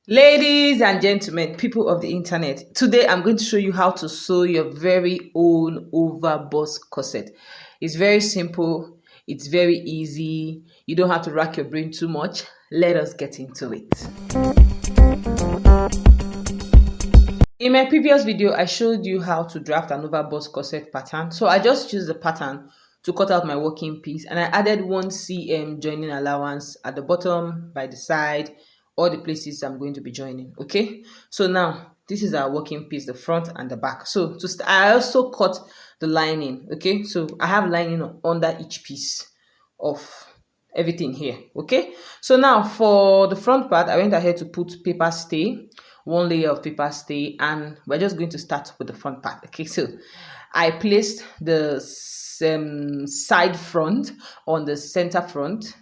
Ladies and gentlemen, people of the internet, today I'm going to show you how to sew your very own overbust corset. It's very simple, it's very easy, you don't have to rack your brain too much. Let us get into it. In my previous video, I showed you how to draft an overbust corset pattern. So I just used the pattern to cut out my working piece and I added 1 cm joining allowance at the bottom, by the side, all the places I'm going to be joining. Okay, so now this is our working piece, the front and the back. So I also cut the lining. Okay, so I have lining under each piece of everything here. Okay, so now for the front part, I went ahead to put paper stay, 1 layer of paper stay, and we're just going to start with the front part. Okay, so I placed the side front on the center front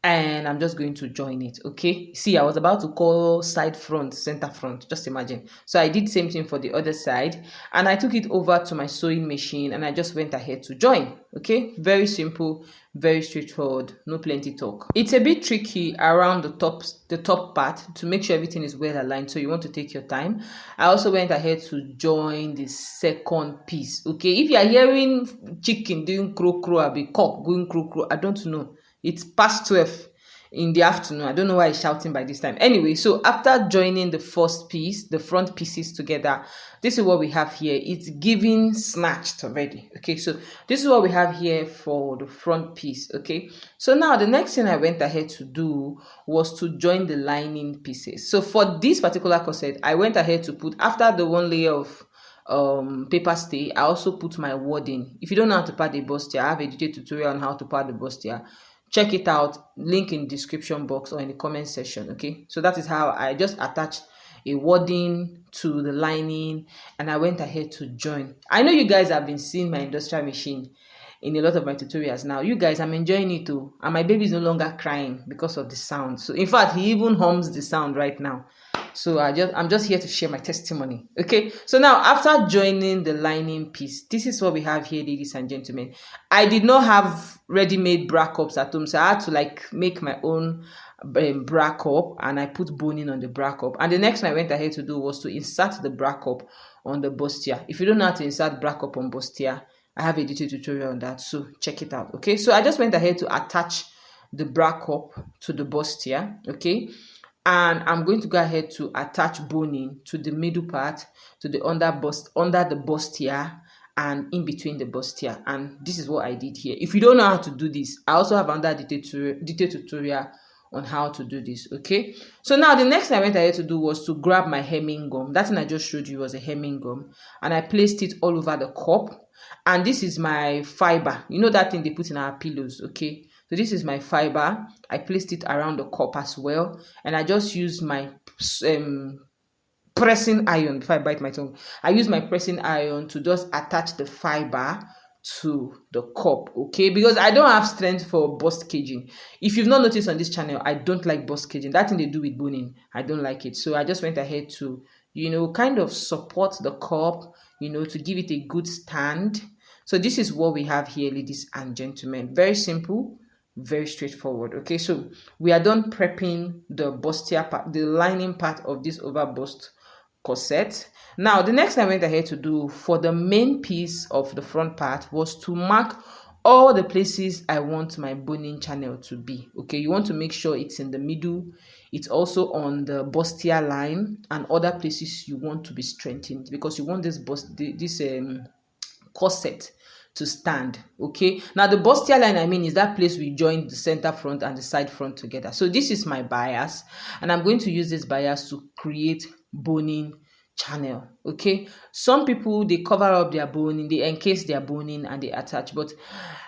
and I'm just going to join it. Okay, see, I was about to call side front center front, just imagine. So I did same thing for the other side and I took it over to my sewing machine and I just went ahead to join. Okay, very simple, very straightforward, no plenty talk. It's a bit tricky around the top part to make sure everything is well aligned, so you want to take your time. I also went ahead to join the second piece. Okay, if you are hearing chicken doing crow crow, I'll be cock going crow crow, I don't know. It's past 12 in the afternoon. I don't know why he's shouting by this time. Anyway, so after joining the first piece, the front pieces together, this is what we have here. It's giving snatched already. Okay, so this is what we have here for the front piece. Okay, so now the next thing I went ahead to do was to join the lining pieces. So for this particular corset, I went ahead to put, after the 1 layer of paper stay, I also put my wording. If you don't know how to part the bustier, I have a detailed tutorial on how to part the bustier. Check it out, link in the description box or in the comment section. Okay, so that is how I just attached a wording to the lining and I went ahead to join. I know you guys have been seeing my industrial machine in a lot of my tutorials now. You guys, I'm enjoying it too, and my baby is no longer crying because of the sound. So in fact, he even hums the sound right now. So I'm just here to share my testimony. Okay, so now after joining the lining piece, this is what we have here, ladies and gentlemen. I did not have ready-made bra cups at home, so I had to make my own bra cup, and I put boning on the bra cup. And the next thing I went ahead to do was to insert the bra cup on the bustier. If you don't know how to insert bra cup on bustier, I have a detailed tutorial on that, so check it out. Okay, so I just went ahead to attach the bra cup to the bustier. Okay, and I'm going to go ahead to attach boning to the middle part, to the under the bustier and in between the bustier. And this is what I did here. If you don't know how to do this, I also have another detailed tutorial on how to do this. Okay, so now the next thing I went ahead to do was to grab my hemming gum. That thing I just showed you was a hemming gum, and I placed it all over the cup. And this is my fiber, you know, that thing they put in our pillows. Okay, so this is my fiber. I placed it around the cup as well, and I just used my pressing iron. Before I bite my tongue, I use my pressing iron to just attach the fiber to the cup. Okay, because I don't have strength for bust caging. If you've not noticed on this channel, I don't like bust caging. That thing they do with boning, I don't like it. So I just went ahead to, you know, kind of support the cup, you know, to give it a good stand. So this is what we have here, ladies and gentlemen. Very simple, very straightforward. Okay, so we are done prepping the bustier part, the lining part of this overbust corset. Now the next thing I went ahead to do for the main piece of the front part was to mark all the places I want my boning channel to be. Okay, you want to make sure it's in the middle, it's also on the bustier line, and other places you want to be strengthened because you want this corset to stand. Okay, now the bustier line, I mean, is that place we join the center front and the side front together. So this is my bias, and I'm going to use this bias to create boning channel. Okay, some people, they cover up their boning, they encase their boning and they attach, but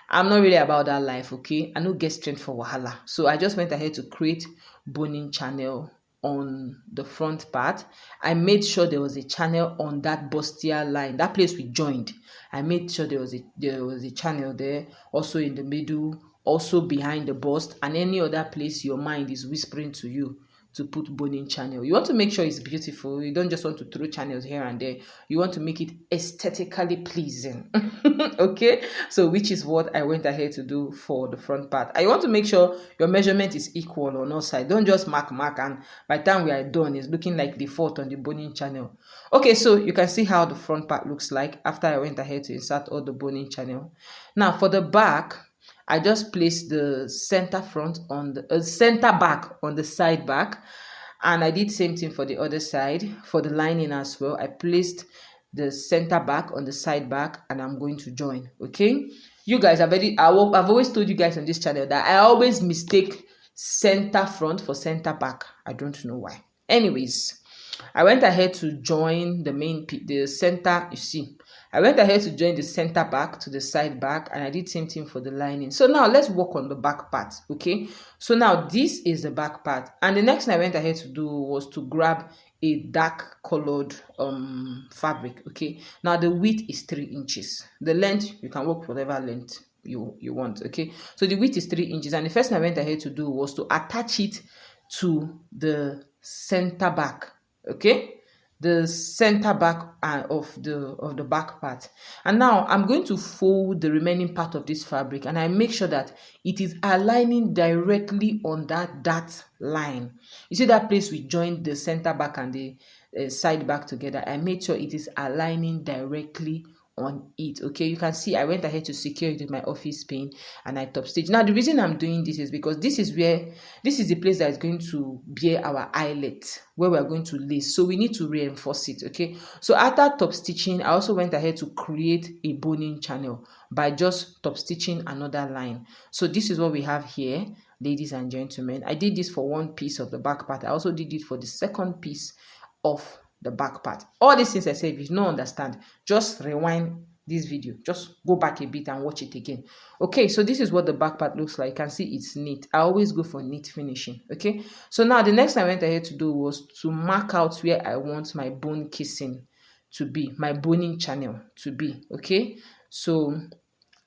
I'm not really about that life. Okay, I no get strength for wahala, so I just went ahead to create boning channel on the front part. I made sure there was a channel on that bustier line, that place we joined. I made sure there was a channel there, also in the middle, also behind the bust, and any other place your mind is whispering to you to put boning channel. You want to make sure it's beautiful. You don't just want to throw channels here and there. You want to make it aesthetically pleasing. Okay, so which is what I went ahead to do for the front part. I want to make sure your measurement is equal on all sides. Don't just mark and by the time we are done, it's looking like the fault on the boning channel. Okay, so you can see how the front part looks like after I went ahead to insert all the boning channel. Now for the back, I just placed the center front on the center back on the side back, and I did same thing for the other side for the lining as well. I placed the center back on the side back, and I'm going to join. Okay, you guys have I've always told you guys on this channel that I always mistake center front for center back. I don't know why. Anyways, I went ahead to join the center. You see, I went ahead to join the center back to the side back, and I did same thing for the lining. So now let's work on the back part. Okay, so now this is the back part, and the next thing I went ahead to do was to grab a dark colored fabric. Okay, now the width is 3 inches. The length, you can work whatever length you want. Okay, so the width is 3 inches, and the first thing I went ahead to do was to attach it to the center back. Okay, the center back of the back part. And now I'm going to fold the remaining part of this fabric, and I make sure that it is aligning directly on that line. You see that place we joined the center back and the side back together. I made sure it is aligning directly on it. Okay, you can see I went ahead to secure it with my office pin, and I top stitch. Now the reason I'm doing this is because this is the place that is going to bear our eyelet, where we're going to lace, so we need to reinforce it. Okay, so after top stitching, I also went ahead to create a boning channel by just top stitching another line. So this is what we have here, ladies and gentlemen. I did this for one piece of the back part. I also did it for the second piece of the back part. All these things I said, if you don't understand, just rewind this video, just go back a bit and watch it again. Okay, so this is what the back part looks like. You can see it's neat. I always go for neat finishing. Okay, so now the next thing I went ahead to do was to mark out where I want my bone casing to be, my boning channel to be. Okay, so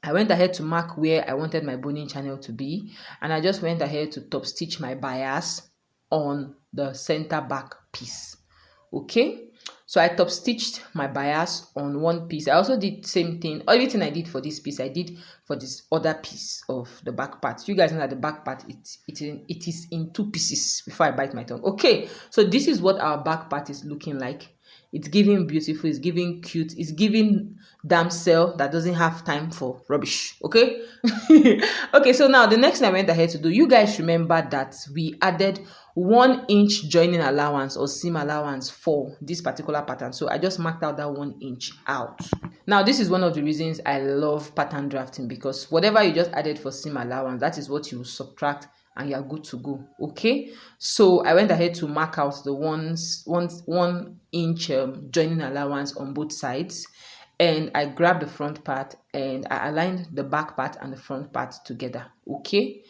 I went ahead to mark where I wanted my boning channel to be, and I just went ahead to top stitch my bias on the center back piece. Okay, so I top stitched my bias on one piece. I also did same thing. Everything I did for this piece, I did for this other piece of the back part. You guys know that the back part it is in 2 pieces before I bite my tongue. Okay, so this is what our back part is looking like. It's giving beautiful, it's giving cute, it's giving damsel that doesn't have time for rubbish. Okay. Okay, so now the next thing I went ahead to do, you guys remember that we added 1 inch joining allowance or seam allowance for this particular pattern. So I just marked out that 1 inch out. Now this is one of the reasons I love pattern drafting, because whatever you just added for seam allowance, that is what you subtract and you're good to go. Okay, so I went ahead to mark out the 1 inch joining allowance on both sides, and I grabbed the front part and I aligned the back part and the front part together. Okay,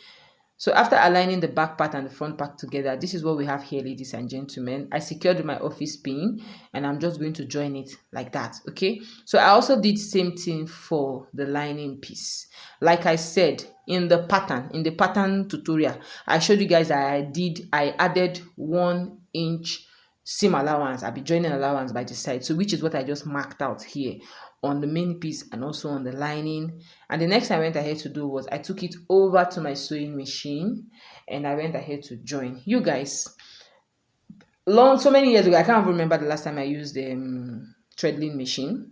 so after aligning the back part and the front part together, this is what we have here, ladies and gentlemen. I secured my office pin, and I'm just going to join it like that. Okay, so I also did same thing for the lining piece. Like I said, in the pattern tutorial, I showed you guys that I added 1 inch seam allowance. I'll be joining allowance by the side, so which is what I just marked out here on the main piece and also on the lining. And the next thing I went ahead to do was I took it over to my sewing machine and I went ahead to join. You guys, so many years ago, I can't remember the last time I used the threadling machine.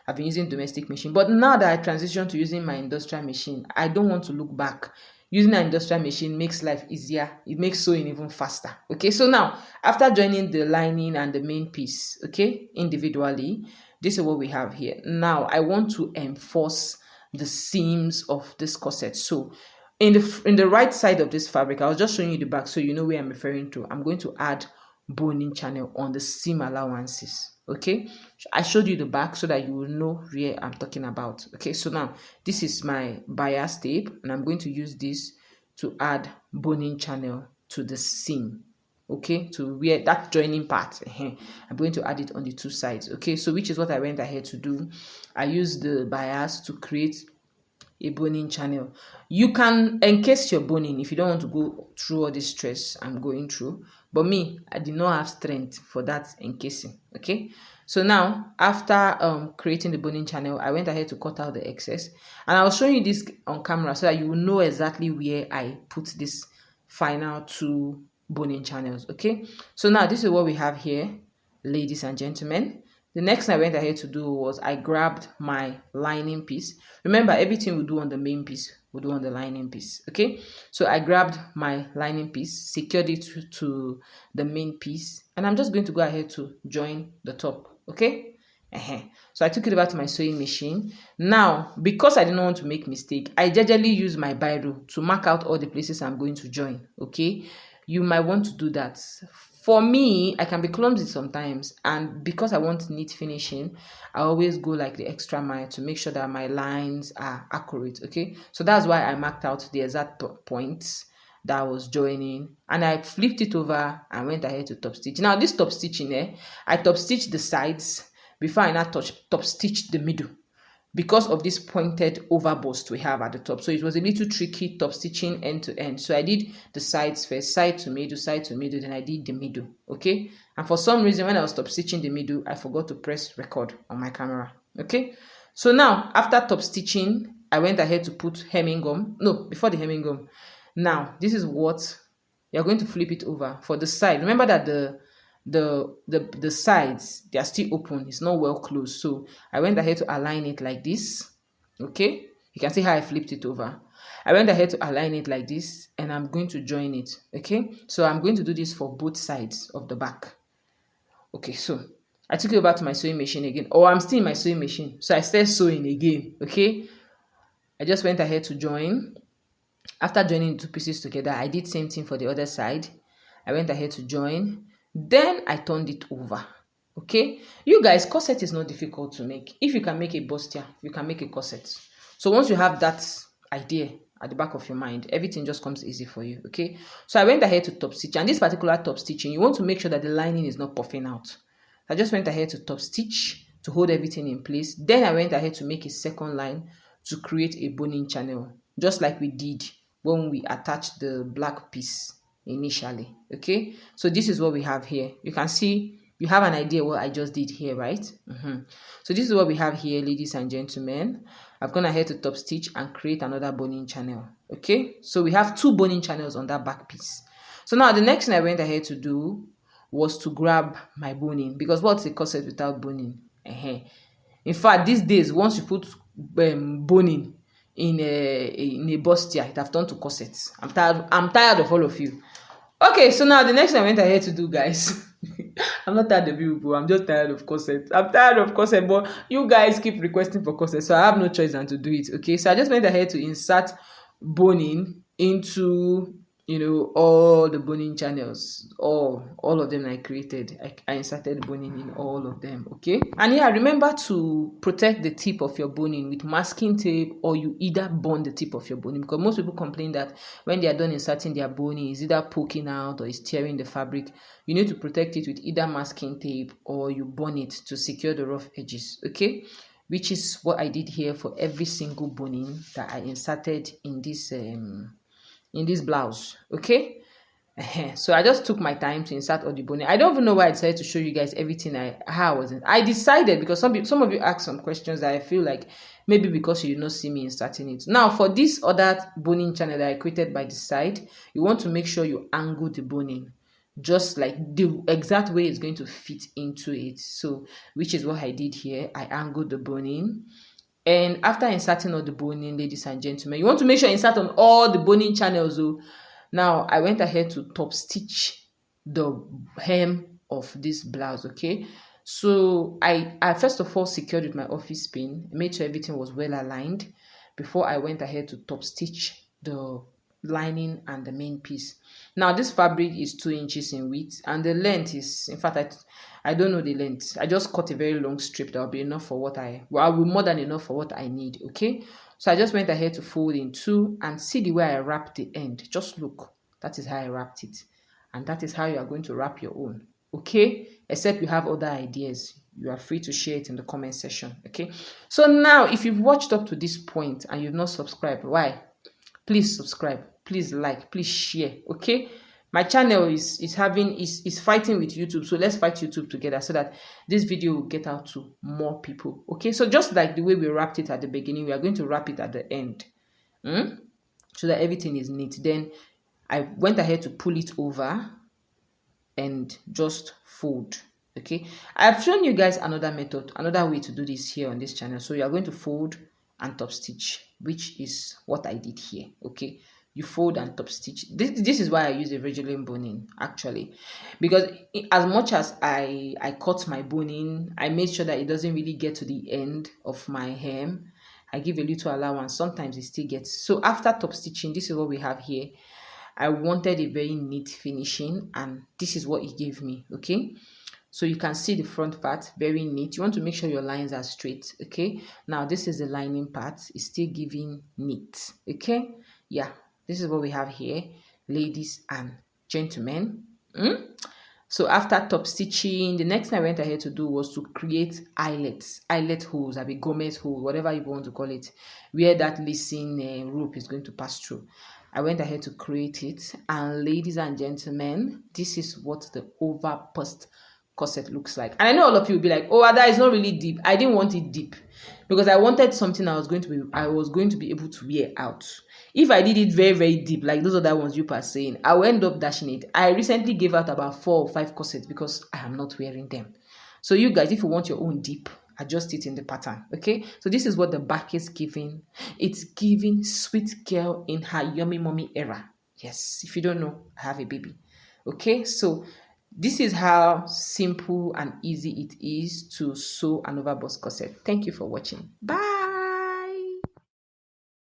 I've been using domestic machine, but now that I transitioned to using my industrial machine, I don't want to look back. Using an industrial machine makes life easier. It makes sewing even faster. Okay, so now after joining the lining and the main piece, okay, individually, this is what we have here. Now I want to enforce the seams of this corset. So in the right side of this fabric, I was just showing you the back so you know where I'm referring to. I'm going to add boning channel on the seam allowances. Okay, I showed you the back so that you will know where I'm talking about. Okay, so now this is my bias tape, and I'm going to use this to add boning channel to the seam. Okay, to where that joining part, I'm going to add it on the 2 sides. Okay, so which is what I went ahead to do. I used the bias to create a boning channel. You can encase your boning if you don't want to go through all this stress I'm going through. But me, I did not have strength for that encasing. Okay, so now after creating the boning channel, I went ahead to cut out the excess, and I'll show you this on camera so that you will know exactly where I put this final 2 boning channels. Okay, so now this is what we have here, ladies and gentlemen. The next thing I went ahead to do was I grabbed my lining piece. Remember, everything we do on the main piece, we do on the lining piece. Okay, so I grabbed my lining piece, secured it to the main piece, and I'm just going to go ahead to join the top. Okay, so I took it over to my sewing machine. Now, because I didn't want to make mistake, I generally use my biro to mark out all the places I'm going to join. Okay, you might want to do that. For me, I can be clumsy sometimes, and because I want neat finishing, I always go like the extra mile to make sure that my lines are accurate. Okay, so that's why I marked out the exact points that I was joining, and I flipped it over and went ahead to top stitch. Now this top stitching, I top stitched the sides before I now top stitch the middle, because of this pointed overbust we have at the top. So it was a little tricky top stitching end to end. So I did the sides first, side to middle, then I did the middle. Okay, and for some reason when I was top stitching the middle, I forgot to press record on my camera. Okay, so now after top stitching, I went ahead to put hemming gum. No, before the hemming gum, now this is what you're going to flip it over for the side. Remember that the sides, they are still open, it's not well closed. So I went ahead to align it like this. Okay, you can see how I flipped it over. I went ahead to align it like this, and I'm going to join it. Okay, so I'm going to do this for both sides of the back. Okay, so I took it over to my sewing machine again. I'm still in my sewing machine, so I started sewing again. Okay, I just went ahead to join. After joining the 2 pieces together, I did same thing for the other side. I went ahead to join, then I turned it over. Okay, you guys, corset is not difficult to make. If you can make a bustier, you can make a corset. So once you have that idea at the back of your mind, everything just comes easy for you. Okay, so I went ahead to top stitch, and this particular top stitching, you want to make sure that the lining is not puffing out. I just went ahead to top stitch to hold everything in place. Then I went ahead to make a second line to create a boning channel, just like we did when we attached the black piece initially. Okay, so this is what we have here. You can see, you have an idea what I just did here, right? So this is what we have here, ladies and gentlemen. I've gone ahead to top stitch and create another boning channel. Okay, so we have 2 boning channels on that back piece. So now the next thing I went ahead to do was to grab my boning, because what's a corset without boning? In fact, these days, once you put boning in a bustier, it have turned to corsets. I'm tired of all of you. Okay, so now the next thing I went ahead to do, guys. I'm not tired of you, but I'm just tired of corset. I'm tired of corset, but you guys keep requesting for corset, so I have no choice than to do it. Okay, so I just went ahead to insert boning into, all the boning channels, all of them I created. I inserted boning in all of them. Okay, and yeah, remember to protect the tip of your boning with masking tape, or you either bond the tip of your boning, because most people complain that when they are done inserting their boning, it's either poking out or it's tearing the fabric. You need to protect it with either masking tape or you bond it to secure the rough edges. Okay, which is what I did here for every single boning that I inserted in this blouse. Okay, so I just took my time to insert all the boning. I don't even know why I decided to show you guys everything how I was in. I decided because some of you asked some questions that I feel like maybe because you did not see me inserting it. Now for this other boning channel that I created by the side, you want to make sure you angle the boning just like the exact way it's going to fit into it. So which is what I did here. I angled the boning. And after inserting all the boning, ladies and gentlemen, you want to make sure you insert on all the boning channels. So now I went ahead to top stitch the hem of this blouse. Okay, so I first of all secured with my office pin, made sure everything was well aligned before I went ahead to top stitch the lining and the main piece. Now this fabric is 2 inches in width, and the length is, in fact, I don't know the length. I just cut a very long strip that will be enough for what will be more than enough for what I need. Okay, so I just went ahead to fold in 2 and see the way I wrapped the end. Just look, that is how I wrapped it, and that is how you are going to wrap your own. Okay, except you have other ideas, you are free to share it in the comment section. Okay, so now if you've watched up to this point and you've not subscribed, why? Please subscribe, please like, please share. Okay, My channel is fighting with YouTube, so let's fight YouTube together so that this video will get out to more people. Okay, so just like the way we wrapped it at the beginning, we are going to wrap it at the end, so that everything is neat. Then I went ahead to pull it over and just fold. Okay, I've shown you guys another method, another way to do this here on this channel. So you are going to fold and top stitch, which is what I did here. Okay, you fold and top stitch. This is why I use a Virgilin boning, actually, because as much as I cut my boning, I made sure that it doesn't really get to the end of my hem. I give a little allowance. Sometimes it still gets. So after top stitching, this is what we have here. I wanted a very neat finishing, and this is what it gave me. Okay, so you can see the front part, very neat. You want to make sure your lines are straight. Okay, now this is the lining part. It's still giving neat. Okay, yeah, this is what we have here, ladies and gentlemen. So after top stitching, the next thing I went ahead to do was to create eyelet holes, a gommet hole, whatever you want to call it, where that lacing rope is going to pass through. I went ahead to create it, and ladies and gentlemen, this is what the overbust corset looks like. And I know all of you will be like, oh, that is not really deep. I didn't want it deep because I wanted something I was going to be able to wear out. If I did it very, very deep, like those other ones you are saying, I will end up dashing it. I recently gave out about 4 or 5 corsets because I am not wearing them. So you guys, if you want your own deep, adjust it in the pattern. Okay, so this is what the back is giving. It's giving sweet girl in her yummy mommy era. Yes, if you don't know, I have a baby. Okay, so this is how simple and easy it is to sew an overbust corset. Thank you for watching. Bye.